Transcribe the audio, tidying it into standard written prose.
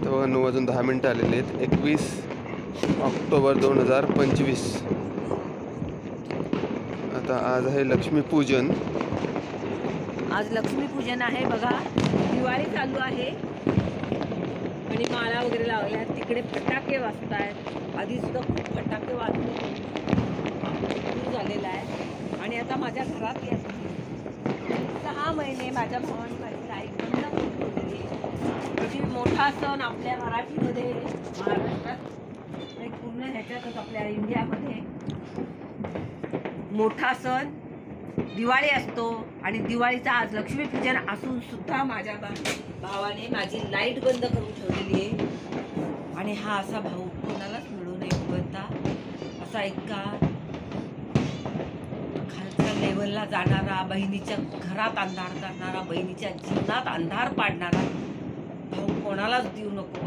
तेव्हा 9:10 आलेले आहेत. 21 ऑक्टोबर 2025. आता आज आहे लक्ष्मीपूजन. आज लक्ष्मीपूजन आहे बघा. दिवाळी चालू आहे आणि माळा वगैरे लावल्या. तिकडे फटाके वाजत आहेत. आधी सुद्धा खूप फटाके वाजले झालेला आहे. आणि आता माझ्या घरात 6 महिने माझ्या भावाने माझी लाईट बंद करून ठेवलेली आहे. किती मोठा सण आपल्या मराठीमध्ये, महाराष्ट्रात, पूर्ण ह्याच्यातच आपल्या इंडियामध्ये मोठा सण दिवाळी असतो. आणि दिवाळीचा आज लक्ष्मीपूजन असून सुद्धा माझ्या भावाने माझी लाईट बंद करून ठेवलेली आहे. आणि हा असा भाऊ कोणालाच मिळू नये बोलता, असा इतका खालच्या लेवलला जाणारा, बहिणीच्या घरात अंधार करणारा, बहिणीच्या जीवनात अंधार पाडणारा भाऊ कोणालाच देऊ नको.